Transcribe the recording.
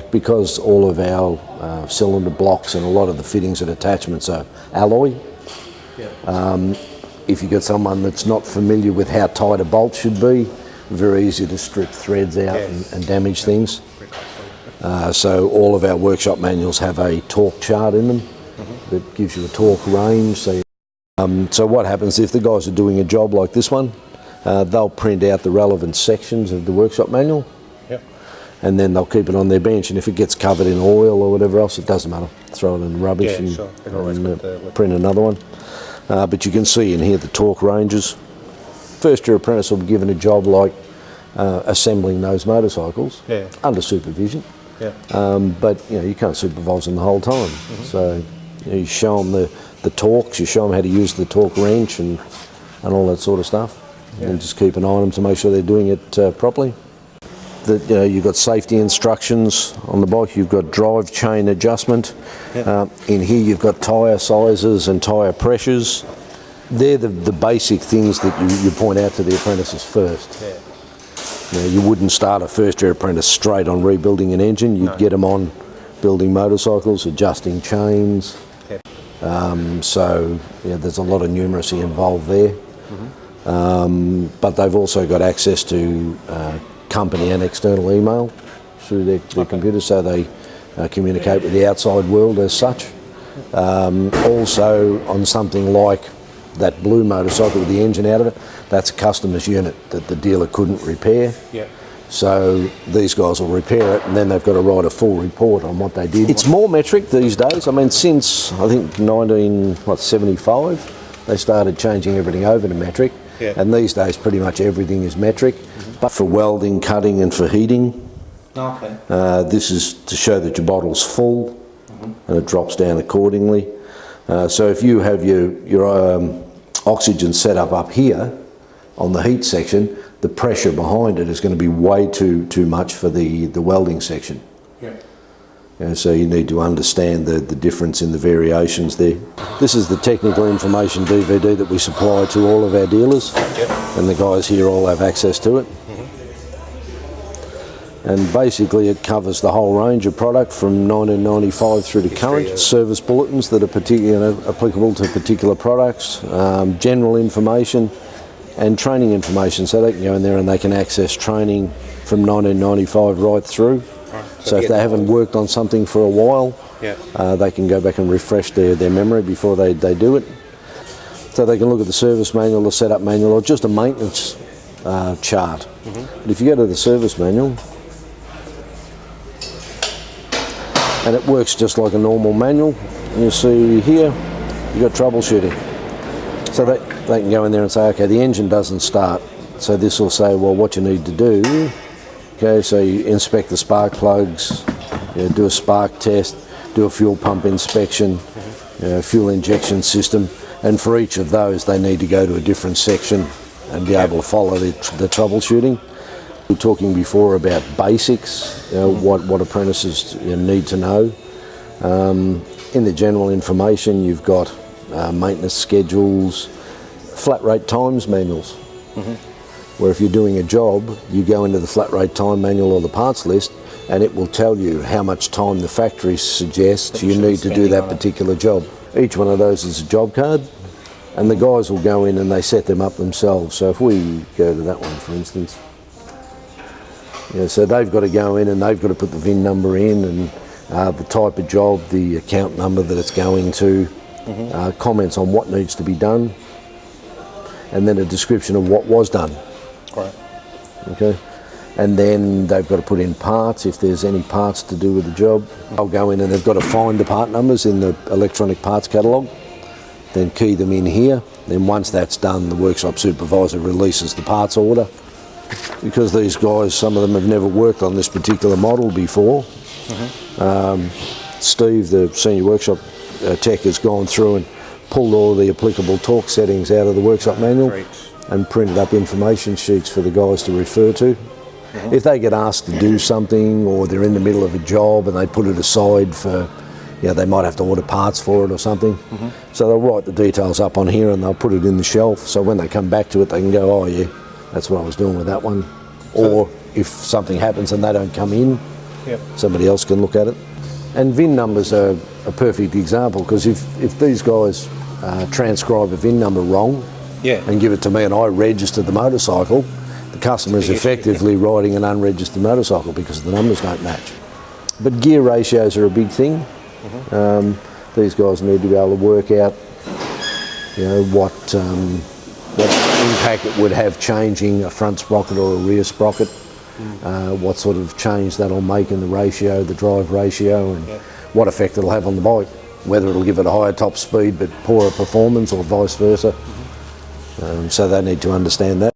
Because all of our cylinder blocks and a lot of the fittings and attachments are alloy, if you get someone that's not familiar with how tight a bolt should be, very easy to strip threads out and damage things. So all of our workshop manuals have a torque chart in them that gives you a torque range. So what happens if the guys are doing a job like this one, they'll print out the relevant sections of the workshop manual. And then they'll keep it on their bench, and if it gets covered in oil or whatever else, it doesn't matter. Throw it in rubbish and print another one. But you can see in here the torque ranges. First year apprentice will be given a job like assembling those motorcycles under supervision. But you can't supervise them the whole time. So you show them the torques, you show them how to use the torque wrench and all that sort of stuff. And just keep an eye on them to make sure they're doing it properly. You've got safety instructions on the bike, you've got drive chain adjustment. In here you've got tyre sizes and tyre pressures. They're the basic things that you point out to the apprentices first. You wouldn't start a first year apprentice straight on rebuilding an engine, you'd get them on building motorcycles, adjusting chains. So there's a lot of numeracy involved there. But they've also got access to company and external email through their computers, so they communicate with the outside world as such. Also on something like that blue motorcycle with the engine out of it, that's a customer's unit that the dealer couldn't repair. So these guys will repair it and then they've got to write a full report on what they did. It's more metric these days. I mean, since I think 1975 they started changing everything over to metric. And these days pretty much everything is metric, but for welding, cutting and for heating. This is to show that your bottle's full and it drops down accordingly. So if you have your oxygen set up here on the heat section, the pressure behind it is going to be way too much for the welding section. And so you need to understand the difference in the variations there. This is the technical information DVD that we supply to all of our dealers, and the guys here all have access to it. And basically it covers the whole range of product from 1995 through to current. Service bulletins that are applicable to particular products, general information and training information, so they can go in there and they can access training from 1995 right through. So if they haven't worked on something for a while, they can go back and refresh their memory before they do it. So they can look at the service manual, the setup manual, or just a maintenance chart. But if you go to the service manual, and it works just like a normal manual, and you'll see here, you've got troubleshooting. So they can go in there and say, okay, the engine doesn't start. So this will say, well, what you need to do, okay, so you inspect the spark plugs, do a spark test, do a fuel pump inspection, fuel injection system, and for each of those they need to go to a different section and be able to follow the troubleshooting. We were talking before about basics, what apprentices need to know. In the general information you've got maintenance schedules, flat rate times manuals. Where if you're doing a job, you go into the flat rate time manual or the parts list and it will tell you how much time the factory suggests you need to do that particular job. Each one of those is a job card and the guys will go in and they set them up themselves. So if we go to that one for instance, so they've got to go in and they've got to put the VIN number in and the type of job, the account number that it's going to, comments on what needs to be done, and then a description of what was done. Okay, and then they've got to put in parts if there's any parts to do with the job. They'll go in and they've got to find the part numbers in the electronic parts catalogue, then key them in here. Then once that's done, the workshop supervisor releases the parts order. Because these guys, some of them have never worked on this particular model before. Steve, the senior workshop tech, has gone through and pulled all the applicable torque settings out of the workshop manual and printed up information sheets for the guys to refer to. If they get asked to do something or they're in the middle of a job and they put it aside for, they might have to order parts for it or something. So they'll write the details up on here and they'll put it in the shelf, so when they come back to it they can go, oh yeah, that's what I was doing with that one. Or if something happens and they don't come in, somebody else can look at it. And VIN numbers are a perfect example, because if these guys transcribe a VIN number wrong and give it to me and I register the motorcycle, the customer is effectively riding an unregistered motorcycle because the numbers don't match. But gear ratios are a big thing. These guys need to be able to work out, you know, what impact it would have changing a front sprocket or a rear sprocket, what sort of change that'll make in the ratio, the drive ratio, and what effect it'll have on the bike, whether it'll give it a higher top speed but poorer performance or vice versa. So they need to understand that.